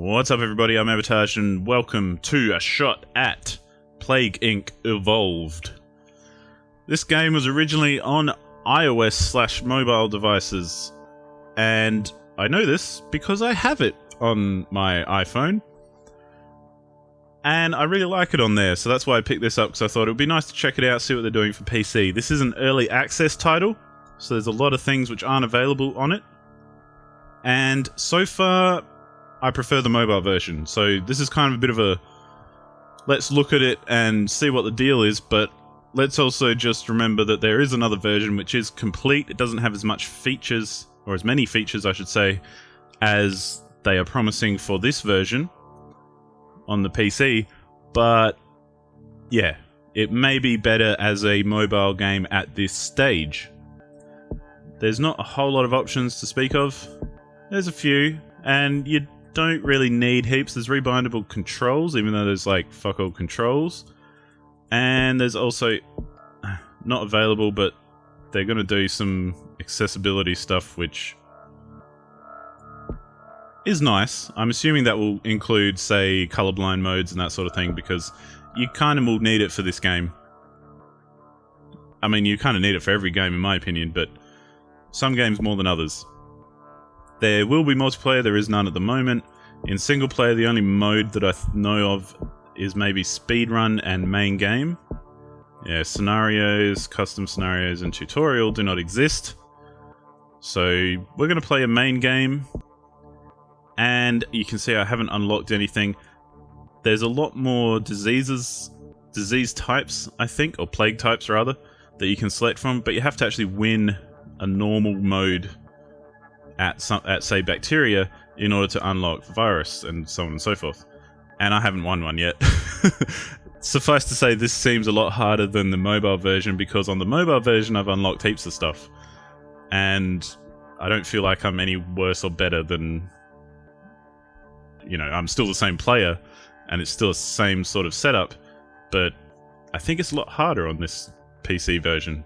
What's up everybody, I'm Abatage and welcome to a shot at Plague Inc. Evolved. This game was originally on iOS/mobile devices, and I know this because I have it on my iPhone, and I really like it on there, so that's why I picked this up, because I thought it would be nice to check it out, see what they're doing for PC. This is an early access title, so there's a lot of things which aren't available on it, and so far I prefer the mobile version. So this is kind of a bit of a let's look at it and see what the deal is, but let's also just remember that there is another version which is complete. It doesn't have as much features, or as many features I should say, as they are promising for this version on the PC, but yeah, it may be better as a mobile game at this stage. There's not a whole lot of options to speak of. There's a few, and you don't really need heaps. There's rebindable controls, even though there's like fuck all controls. And there's also, not available, but they're going to do some accessibility stuff, which is nice. I'm assuming that will include, say, colorblind modes and that sort of thing, because you kind of will need it for this game. I mean, you kind of need it for every game in my opinion, but some games more than others. There will be multiplayer, there is none at the moment. In single player, the only mode that I know of is maybe speedrun and main game. Yeah, scenarios, custom scenarios, and tutorial do not exist. So we're going to play a main game, and you can see I haven't unlocked anything. There's a lot more disease types, I think, or plague types rather, that you can select from, but you have to actually win a normal mode at say bacteria in order to unlock virus and so on and so forth. And I haven't won one yet. Suffice to say, this seems a lot harder than the mobile version, because on the mobile version I've unlocked heaps of stuff, and I don't feel like I'm any worse or better than, you know, I'm still the same player and it's still the same sort of setup, but I think it's a lot harder on this PC version.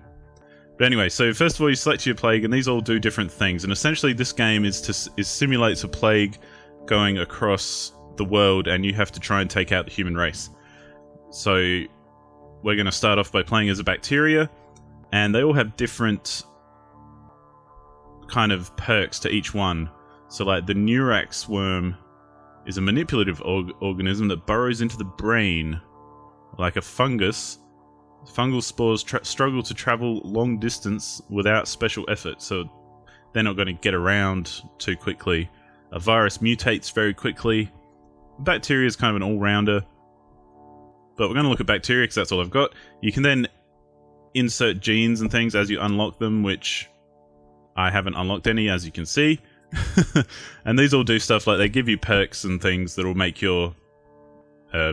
But anyway, so first of all you select your plague, and these all do different things, and essentially this game simulates a plague going across the world, and you have to try and take out the human race. So we're going to start off by playing as a bacteria, and they all have different kind of perks to each one. So like the Neurax worm is a manipulative organism that burrows into the brain. Like a fungus, fungal spores struggle to travel long distance without special effort, so they're not going to get around too quickly. A virus mutates very quickly. Bacteria is kind of an all-rounder, but we're going to look at bacteria because that's all I've got. You can then insert genes and things as you unlock them, which I haven't unlocked any, as you can see. And these all do stuff like they give you perks and things that will make your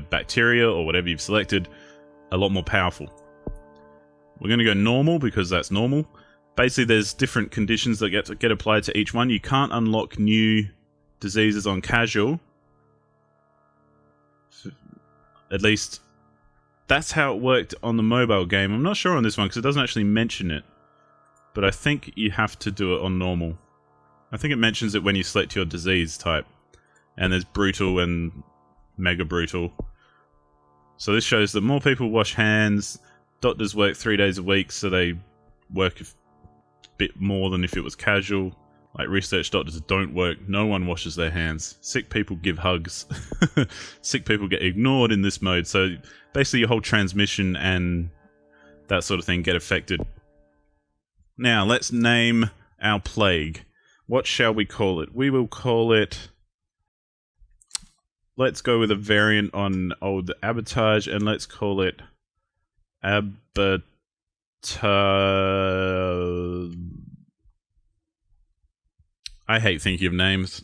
bacteria, or whatever you've selected, a lot more powerful. We're going to go normal because that's normal. Basically there's different conditions that get applied to each one. You can't unlock new diseases on casual. At least that's how it worked on the mobile game. I'm not sure on this one because it doesn't actually mention it, but I think you have to do it on normal. I think it mentions it when you select your disease type, and there's brutal and mega brutal. So this shows that more people wash hands. Doctors work 3 days a week, so they work a bit more than if it was casual. Like research doctors don't work, no one washes their hands. Sick people give hugs. Sick people get ignored in this mode, so basically your whole transmission and that sort of thing get affected. Now let's name our plague. What shall we call it? We will call it... Let's go with a variant on old abatage, and let's call it abatage... I hate thinking of names.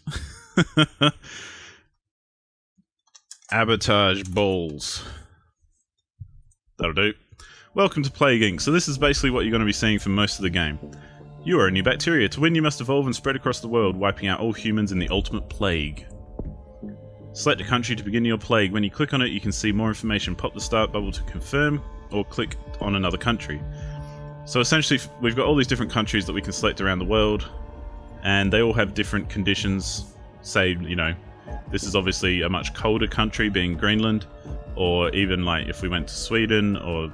Abatage balls. That'll do. Welcome to Plague Inc. So this is basically what you're going to be seeing for most of the game. You are a new bacteria. To win, you must evolve and spread across the world, wiping out all humans in the ultimate plague. Select a country to begin your plague. When you click on it, you can see more information. Pop the start bubble to confirm, or click on another country. So essentially, we've got all these different countries that we can select around the world, and they all have different conditions. Say, you know, This is obviously a much colder country, being Greenland, or even like if we went to Sweden or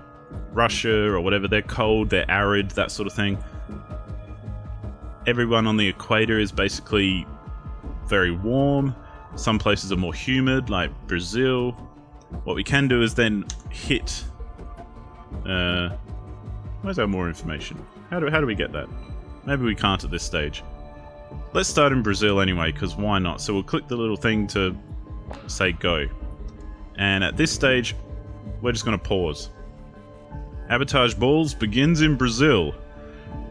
Russia or whatever, they're cold, they're arid, that sort of thing. Everyone on the equator is basically very warm. Some places are more humid, like Brazil. What we can do is then hit... where's our more information? How do we get that? Maybe we can't at this stage. Let's start in Brazil anyway, because why not? So we'll click the little thing to say go. And at this stage, we're just going to pause. Abatage Balls begins in Brazil.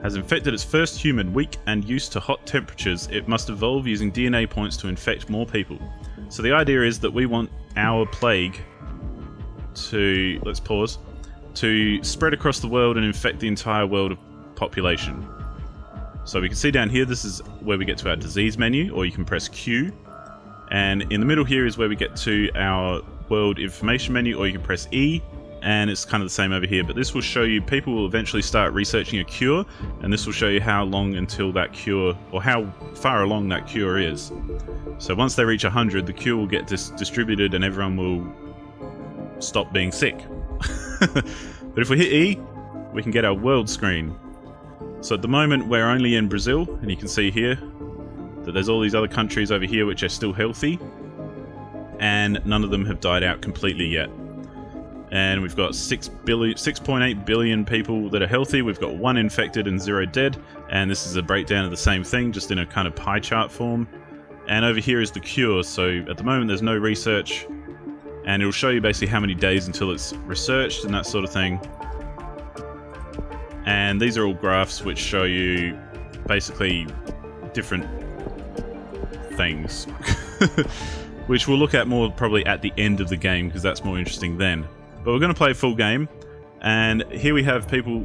Has infected its first human, weak and used to hot temperatures. It must evolve using DNA points to infect more people. So the idea is that we want our plague to, let's pause, to spread across the world and infect the entire world of population. So we can see down here, this is where we get to our disease menu, or you can press Q. And in the middle here is where we get to our world information menu, or you can press E. And it's kind of the same over here, but this will show you people will eventually start researching a cure, and this will show you how long until that cure, or how far along that cure is. So once they reach 100, the cure will get distributed and everyone will stop being sick. But if we hit E, we can get our world screen. So at the moment we're only in Brazil, and you can see here that there's all these other countries over here which are still healthy, and none of them have died out completely yet. And we've got 6.8 billion people that are healthy. We've got 1 infected and 0 dead. And this is a breakdown of the same thing, just in a kind of pie chart form. And over here is the cure. So at the moment there's no research. And it'll show you basically how many days until it's researched and that sort of thing. And these are all graphs which show you basically different things. Which we'll look at more probably at the end of the game, because that's more interesting then. But we're going to play a full game, and here we have people.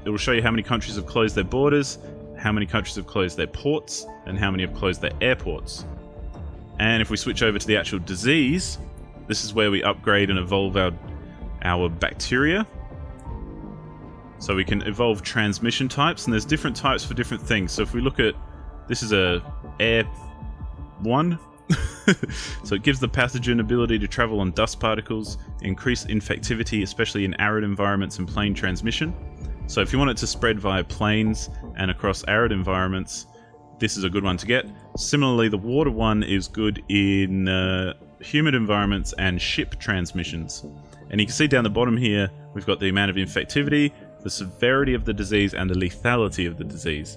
It will show you how many countries have closed their borders, how many countries have closed their ports, and how many have closed their airports. And if we switch over to the actual disease, this is where we upgrade and evolve our bacteria. So we can evolve transmission types, and there's different types for different things. So if we look at, this is a air 1. So it gives the pathogen ability to travel on dust particles, increase infectivity, especially in arid environments and plane transmission. So if you want it to spread via planes and across arid environments, this is a good one to get. Similarly, the water one is good in humid environments and ship transmissions. And you can see down the bottom here, we've got the amount of infectivity, the severity of the disease, and the lethality of the disease.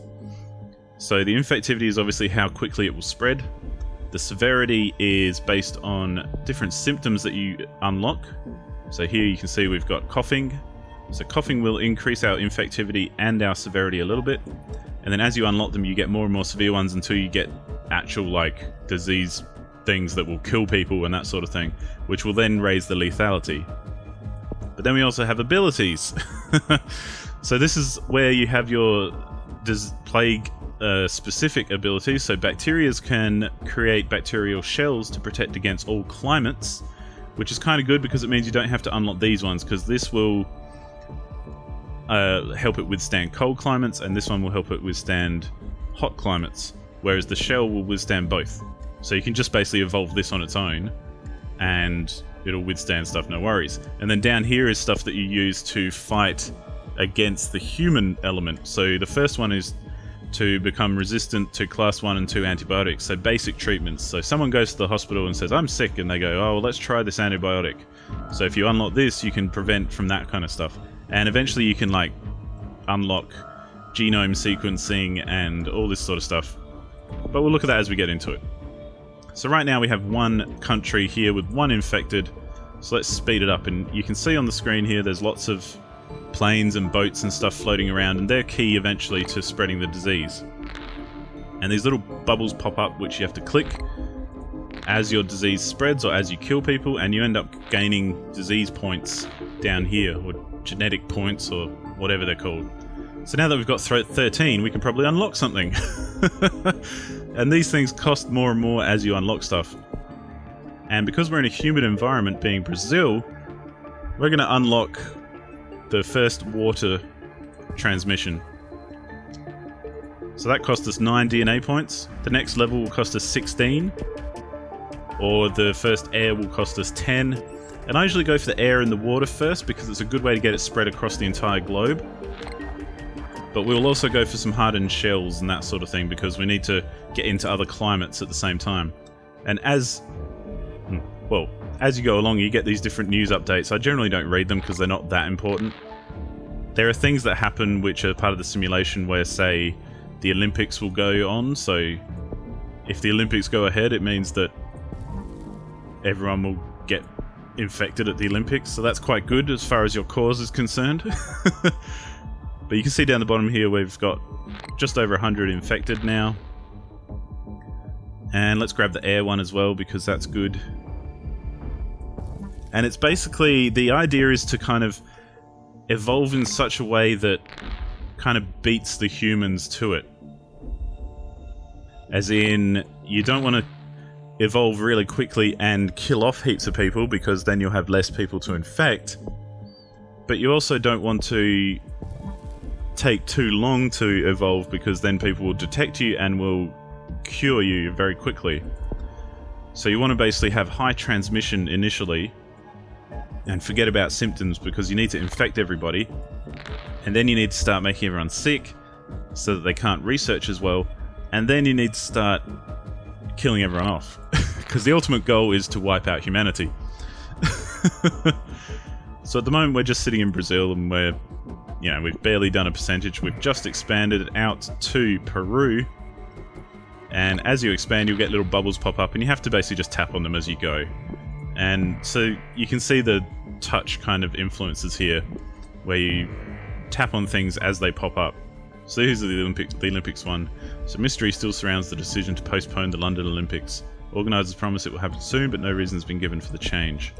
So the infectivity is obviously how quickly it will spread. The severity is based on different symptoms that you unlock. So here you can see we've got coughing. So coughing will increase our infectivity and our severity a little bit. And then as you unlock them, you get more and more severe ones until you get actual like disease things that will kill people and that sort of thing, which will then raise the lethality. But then we also have abilities. So this is where you have your plague specific abilities. So bacteria can create bacterial shells to protect against all climates, which is kind of good because it means you don't have to unlock these ones, because this will help it withstand cold climates, and this one will help it withstand hot climates, whereas the shell will withstand both. So you can just basically evolve this on its own and it'll withstand stuff, no worries. And then down here is stuff that you use to fight against the human element. So the first one is to become resistant to class 1 and 2 antibiotics, so basic treatments. So someone goes to the hospital and says, I'm sick, and they go, oh, well, let's try this antibiotic. So if you unlock this, you can prevent from that kind of stuff. And eventually you can like unlock genome sequencing and all this sort of stuff. But we'll look at that as we get into it. So right now we have 1 country here with 1 infected. So let's speed it up, and you can see on the screen here there's lots of planes and boats and stuff floating around, and they're key eventually to spreading the disease. And these little bubbles pop up which you have to click as your disease spreads or as you kill people, and you end up gaining disease points down here, or genetic points, or whatever they're called. So now that we've got 13, we can probably unlock something. And these things cost more and more as you unlock stuff. And because we're in a humid environment, being Brazil, we're going to unlock the first water transmission. So that cost us 9 DNA points. The next level will cost us 16. or the first air will cost us 10. And I usually go for the air and the water first because it's a good way to get it spread across the entire globe. But we'll also go for some hardened shells and that sort of thing because we need to get into other climates at the same time. And as you go along, you get these different news updates. I generally don't read them because they're not that important. There are things that happen which are part of the simulation where, say, the Olympics will go on. So if the Olympics go ahead, it means that everyone will get infected at the Olympics, so that's quite good as far as your cause is concerned. But you can see down the bottom here we've got just over 100 infected now. And let's grab the air one as well because that's good. And it's basically, the idea is to kind of evolve in such a way that kind of beats the humans to it. As in, you don't want to evolve really quickly and kill off heaps of people because then you'll have less people to infect, but you also don't want to take too long to evolve because then people will detect you and will cure you very quickly. So you want to basically have high transmission initially and forget about symptoms because you need to infect everybody, and then you need to start making everyone sick so that they can't research as well, and then you need to start killing everyone off. Because the ultimate goal is to wipe out humanity. So at the moment we're just sitting in Brazil and we've barely done a percentage. We've just expanded it out to Peru. And as you expand, you'll get little bubbles pop up and you have to basically just tap on them as you go. And so you can see the touch kind of influences here, where you tap on things as they pop up. So here's the Olympics one. So mystery still surrounds the decision to postpone the London Olympics. Organisers promise it will happen soon, but no reason has been given for the change.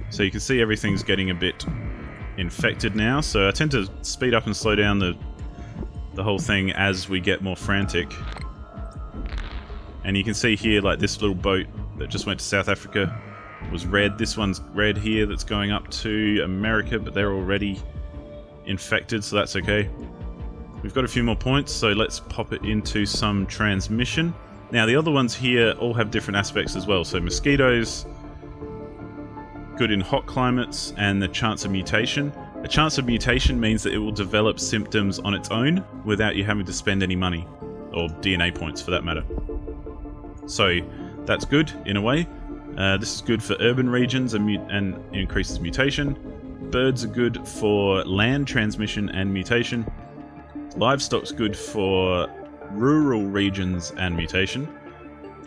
So you can see everything's getting a bit infected now. So I tend to speed up and slow down the whole thing as we get more frantic. And you can see here, like this little boat that just went to South Africa was red. This one's red here that's going up to America, but they're already infected, so that's okay. We've got a few more points, so let's pop it into some transmission. Now the other ones here all have different aspects as well. So mosquitoes, good in hot climates, and the chance of mutation. A chance of mutation means that it will develop symptoms on its own without you having to spend any money, or DNA points for that matter. So that's good in a way. This is good for urban regions and increases mutation. Birds are good for land transmission and mutation. Livestock's good for rural regions and mutation.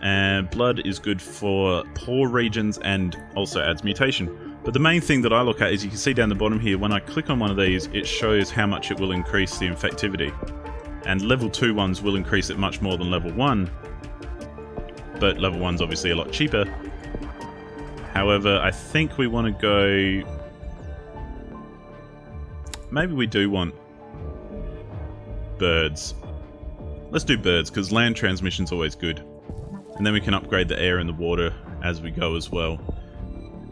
And blood is good for poor regions and also adds mutation. But the main thing that I look at is, you can see down the bottom here, when I click on one of these, it shows how much it will increase the infectivity. And level 2 ones will increase it much more than level 1. But level 1's obviously a lot cheaper. However, I think we want to go... Maybe we do want birds. Let's do birds, because land transmission's always good. And then we can upgrade the air and the water as we go as well.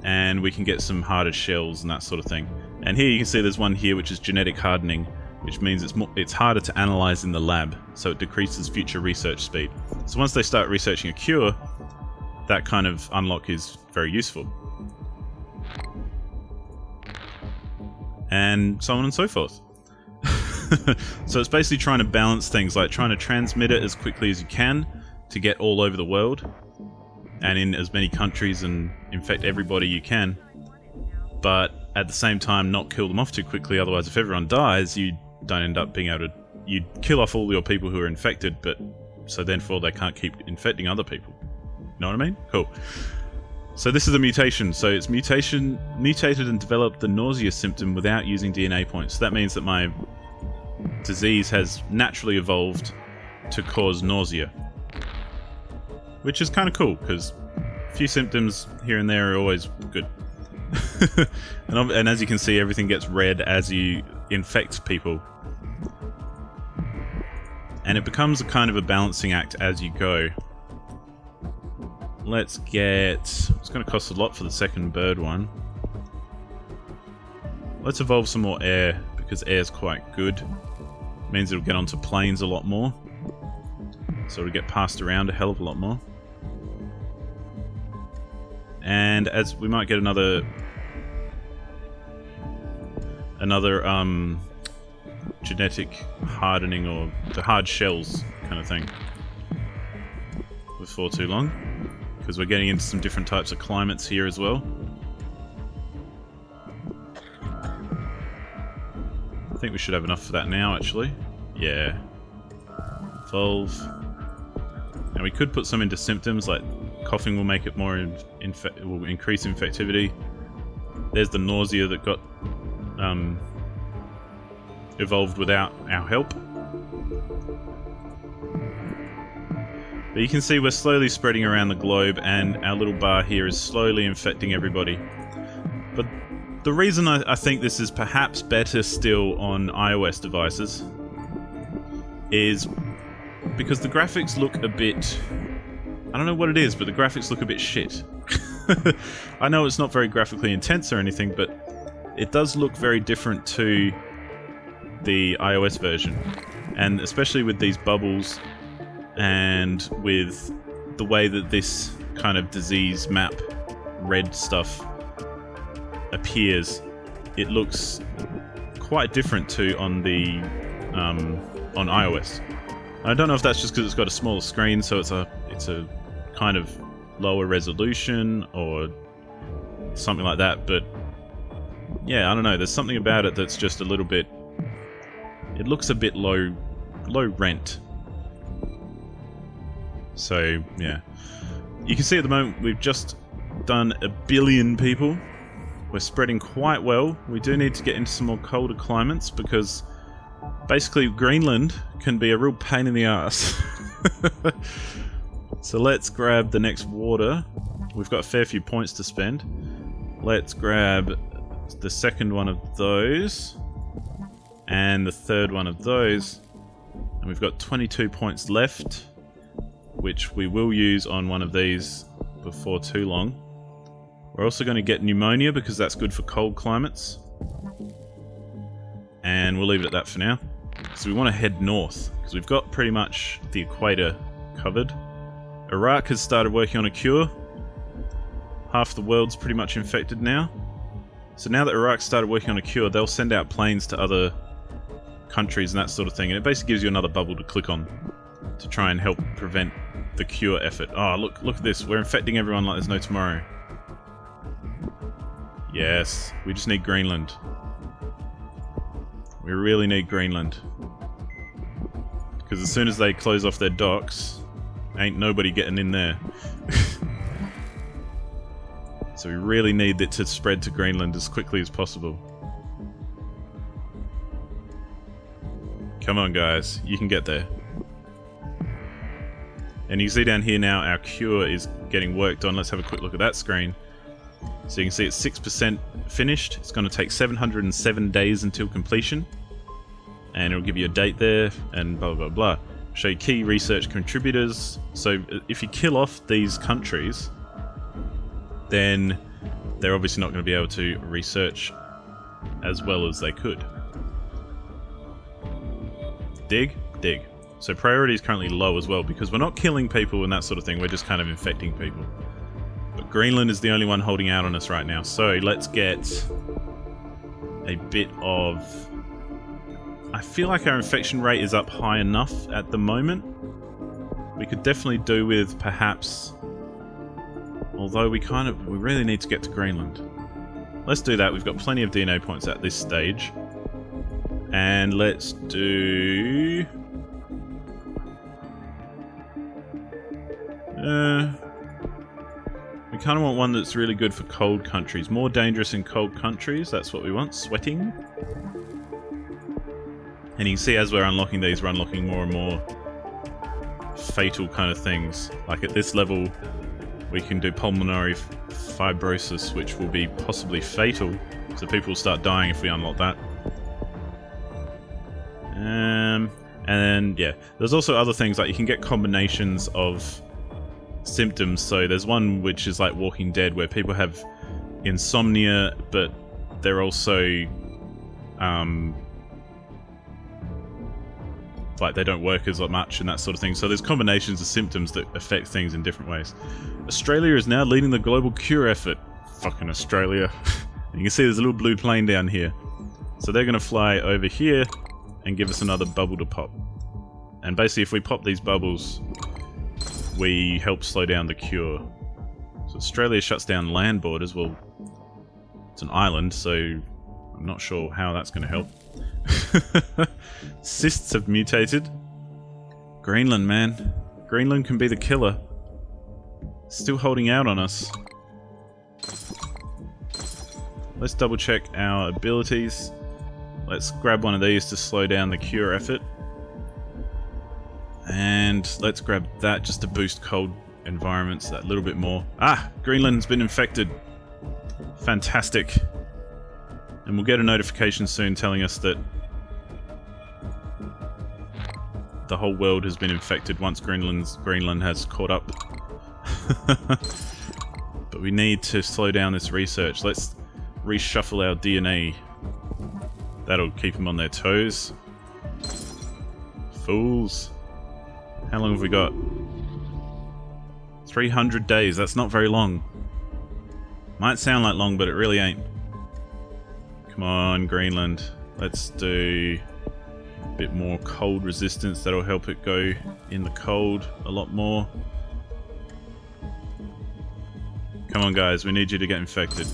And we can get some harder shells and that sort of thing. And here you can see there's one here which is genetic hardening, which means it's harder to analyze in the lab, so it decreases future research speed. So once they start researching a cure, that kind of unlock is very useful. And so on and so forth. So it's basically trying to balance things, like trying to transmit it as quickly as you can to get all over the world and in as many countries and infect everybody you can, but at the same time not kill them off too quickly. Otherwise, if everyone dies, you don't end up being able to... You kill off all your people who are infected, but so therefore they can't keep infecting other people. You know what I mean? Cool. So this is a mutation. So it's mutated and developed the nausea symptom without using DNA points. So that means that my disease has naturally evolved to cause nausea, which is kind of cool, because a few symptoms here and there are always good. And as you can see, everything gets red as you infect people. And it becomes a kind of a balancing act as you go. Let's get... It's going to cost a lot for the second bird one. Let's evolve some more air, because air's quite good. Means it'll get onto planes a lot more. So it'll get passed around a hell of a lot more. And as we might get another genetic hardening or the hard shells kind of thing before too long, because we're getting into some different types of climates here as well. I think we should have enough for that now, actually. Yeah. Evolve. Now we could put some into symptoms, like coughing will make it more will increase infectivity. There's the nausea that got evolved without our help. But you can see we're slowly spreading around the globe, and our little bar here is slowly infecting everybody. But the reason I think this is perhaps better still on iOS devices is because the graphics look a bit... I don't know what it is, but the graphics look a bit shit. I know it's not very graphically intense or anything, but it does look very different to the iOS version. And especially with these bubbles and with the way that this kind of disease map red stuff appears, it looks quite different to on the on iOS. I don't know if that's just because it's got a smaller screen, so it's a kind of lower resolution or something like that, but yeah, I don't know, there's something about it that's just a little bit, it looks a bit low rent. So yeah, you can see at the moment we've just done 1 billion people. We're spreading quite well. We do need to get into some more colder climates, because basically Greenland can be a real pain in the ass. So let's grab the next water. We've got a fair few points to spend. Let's grab the second one of those and the third one of those, and we've got 22 points left, which we will use on one of these before too long. We're also going to get pneumonia, because that's good for cold climates, and we'll leave it at that for now. So we want to head north, because we've got pretty much the equator covered. Iraq has started working on a cure. Half the world's pretty much infected now. So now that Iraq started working on a cure, they'll send out planes to other countries and that sort of thing, and it basically gives you another bubble to click on to try and help prevent the cure effort. Oh, look at this. We're infecting everyone like there's no tomorrow. Yes, we just need Greenland. We really need Greenland. Because as soon as they close off their docks, ain't nobody getting in there. So we really need it to spread to Greenland as quickly as possible. Come on guys, you can get there. And you can see down here now our cure is getting worked on. Let's have a quick look at that screen. So you can see it's 6% finished. It's going to take 707 days until completion. And it'll give you a date there and blah blah blah. Show you key research contributors. So if you kill off these countries, then they're obviously not going to be able to research as well as they could. Dig? Dig. So priority is currently low as well, because we're not killing people and that sort of thing, we're just kind of infecting people. But Greenland is the only one holding out on us right now, so let's get a bit of... I feel like our infection rate is up high enough at the moment. We could definitely do with perhaps... Although we really need to get to Greenland. Let's do that, we've got plenty of DNA points at this stage. And let's do... we kind of want one that's really good for cold countries. More dangerous in cold countries, that's what we want. Sweating. And you can see as we're unlocking these, we're unlocking more and more fatal kind of things. Like at this level, we can do pulmonary fibrosis, which will be possibly fatal. So people will start dying if we unlock that. And then, yeah, there's also other things, like you can get combinations of symptoms. So there's one which is like Walking Dead, where people have insomnia, but they're also like they don't work as much and that sort of thing. So there's combinations of symptoms that affect things in different ways. Australia is now leading the global cure effort. Fucking Australia. You can see there's a little blue plane down here. So they're going to fly over here and give us another bubble to pop. And basically if we pop these bubbles, we help slow down the cure. So Australia shuts down land borders. Well, it's an island, so I'm not sure how that's going to help. Cysts have mutated. Greenland, man. Greenland can be the killer. Still holding out on us. Let's double check our abilities. Let's grab one of these to slow down the cure effort. And let's grab that just to boost cold environments that little bit more. Ah! Greenland's been infected. Fantastic. And we'll get a notification soon telling us that the whole world has been infected once Greenland has caught up. But we need to slow down this research. Let's reshuffle our DNA. That'll keep them on their toes. Fools. How long have we got? 300 days. That's not very long. Might sound like long, but it really ain't. Come on, Greenland. Let's do a bit more cold resistance. That'll help it go in the cold a lot more. Come on, guys. We need you to get infected.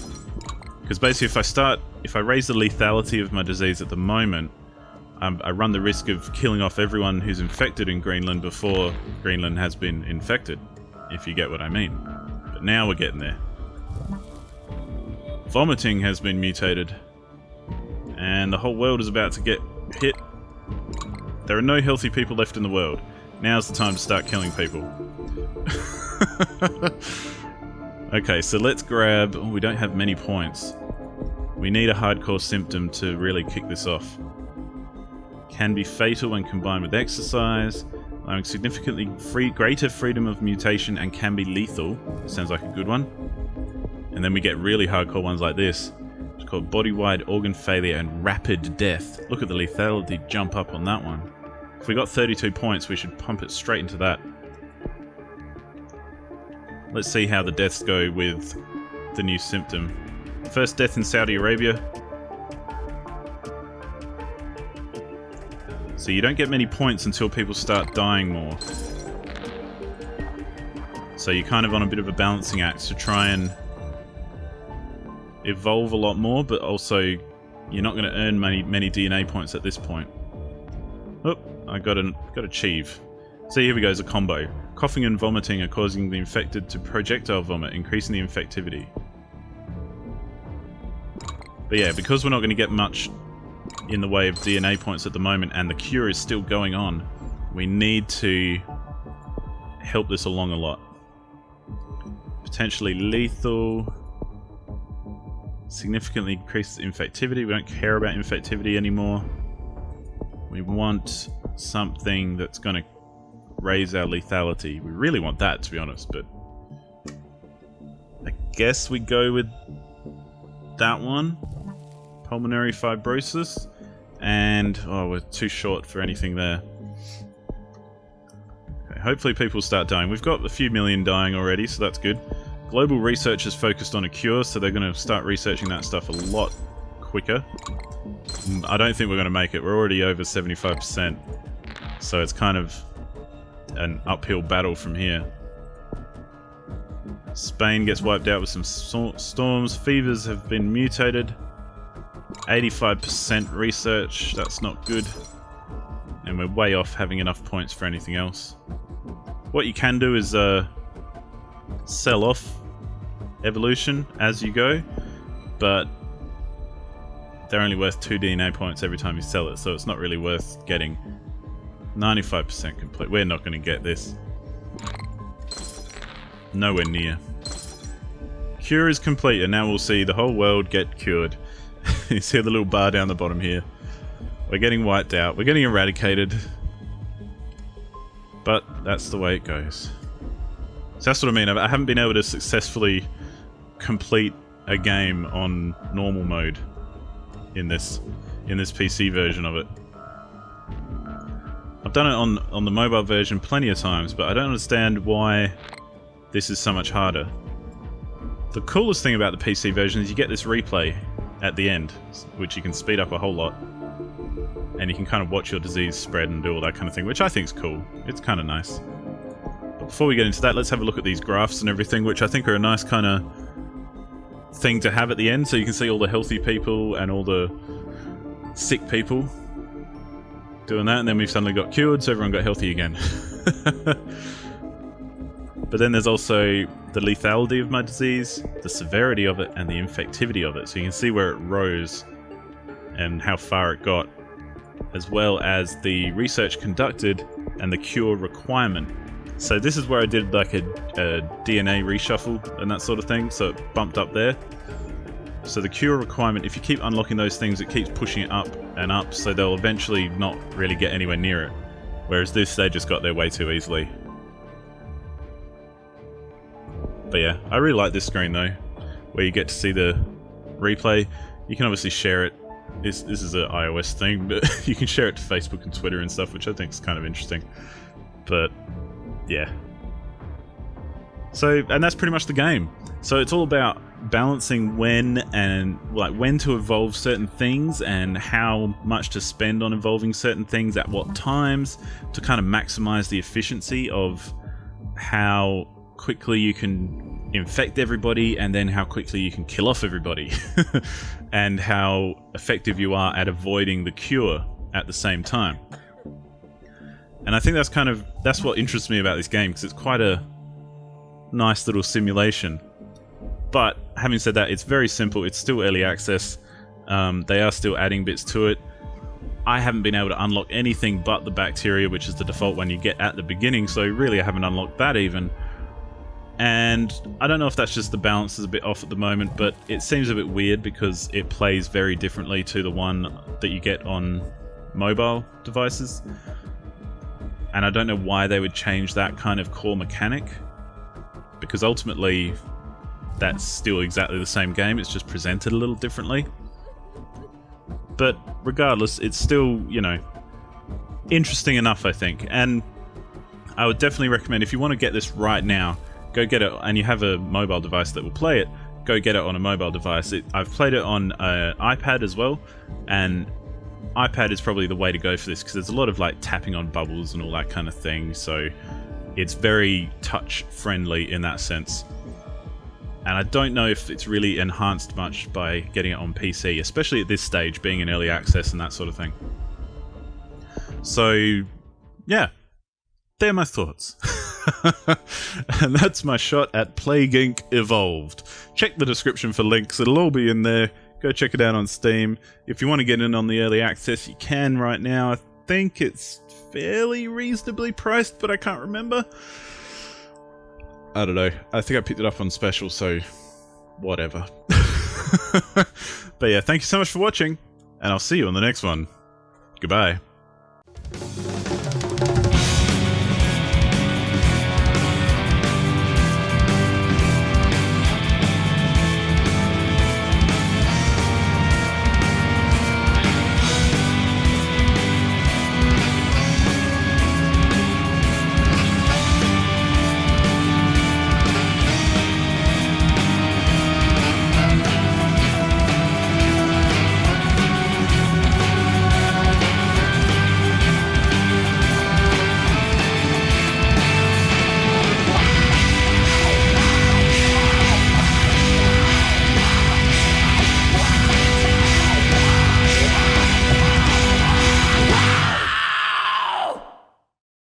Because basically, if I raise the lethality of my disease at the moment, I run the risk of killing off everyone who's infected in Greenland before Greenland has been infected, if you get what I mean. But now we're getting there. Vomiting has been mutated, and the whole world is about to get hit. There are no healthy people left in the world. Now's the time to start killing people. Okay, so let's grab... Oh, we don't have many points. We need a hardcore symptom to really kick this off. Can be fatal when combined with exercise, allowing significantly greater freedom of mutation, and can be lethal. Sounds like a good one. And then we get really hardcore ones like this. It's called body-wide organ failure and rapid death. Look at the lethality jump up on that one. If we got 32 points, we should pump it straight into that. Let's see how the deaths go with the new symptom. First death in Saudi Arabia. So you don't get many points until people start dying more. So you're kind of on a bit of a balancing act to try and evolve a lot more, but also you're not going to earn many DNA points at this point. Oh, I got achieve. So here we go as a combo. Coughing and vomiting are causing the infected to projectile vomit, increasing the infectivity. But yeah, because we're not going to get much in the way of DNA points at the moment, and the cure is still going on, we need to help this along a lot. Potentially lethal. Significantly increases infectivity. We don't care about infectivity anymore. We want something that's going to raise our lethality. We really want that, to be honest, but I guess we go with that one. Pulmonary fibrosis. And, oh, we're too short for anything there. Okay, hopefully people start dying. We've got a few million dying already, so that's good. Global research is focused on a cure, so they're going to start researching that stuff a lot quicker. I don't think we're going to make it. We're already over 75%. So it's kind of an uphill battle from here. Spain gets wiped out with some storms. Fevers have been mutated. 85% research. That's not good. And we're way off having enough points for anything else. What you can do is sell off evolution as you go, but they're only worth 2 DNA points every time you sell it, so it's not really worth getting. 95% complete. We're not going to get this. Nowhere near. Cure is complete, and now we'll see the whole world get cured. You see the little bar down the bottom here. We're getting wiped out. We're getting eradicated. But that's the way it goes. So that's what I mean. I haven't been able to successfully complete a game on normal mode in this PC version of it. I'm done it on the mobile version plenty of times, but I don't understand why this is so much harder. The coolest thing about the PC version is you get this replay at the end, which you can speed up a whole lot. And you can kind of watch your disease spread and do all that kind of thing, which I think is cool. It's kind of nice. But before we get into that, let's have a look at these graphs and everything, which I think are a nice kind of thing to have at the end, so you can see all the healthy people and all the sick people doing that, and then we've suddenly got cured, so everyone got healthy again. But then there's also the lethality of my disease, the severity of it, and the infectivity of it. So you can see where it rose and how far it got, as well as the research conducted and the cure requirement. So this is where I did like a DNA reshuffle and that sort of thing, so it bumped up there. So the cure requirement, if you keep unlocking those things, it keeps pushing it up and up, so they'll eventually not really get anywhere near it. Whereas this, they just got there way too easily. But yeah, I really like this screen though, where you get to see the replay. You can obviously share it. This is an iOS thing, but you can share it to Facebook and Twitter and stuff, which I think is kind of interesting. But yeah. So, and that's pretty much the game. So it's all about balancing when to evolve certain things and how much to spend on evolving certain things at what times to kind of maximize the efficiency of how quickly you can infect everybody and then how quickly you can kill off everybody and how effective you are at avoiding the cure at the same time. And I think that's what interests me about this game, because it's quite a nice little simulation. But having said that, it's very simple. It's still early access. They are still adding bits to it. I haven't been able to unlock anything but the bacteria, which is the default one you get at the beginning, so really I haven't unlocked that even. And I don't know if that's just the balance is a bit off at the moment, but it seems a bit weird because it plays very differently to the one that you get on mobile devices. And I don't know why they would change that kind of core mechanic, because ultimately that's still exactly the same game, it's just presented a little differently. But regardless, it's still, you know, interesting enough, I think. And I would definitely recommend, if you want to get this right now, go get it, and you have a mobile device that will play it, go get it on a mobile device. I've played it on an iPad as well, and iPad is probably the way to go for this, because there's a lot of like tapping on bubbles and all that kind of thing, so it's very touch friendly in that sense. And I don't know if it's really enhanced much by getting it on PC, especially at this stage, being in early access and that sort of thing. So, yeah, they're my thoughts. And that's my shot at Plague Inc. Evolved. Check the description for links, it'll all be in there. Go check it out on Steam. If you want to get in on the early access, you can right now. I think it's fairly reasonably priced, but I can't remember. I don't know. I think I picked it up on special, so whatever. But yeah, thank you so much for watching, and I'll see you on the next one. Goodbye.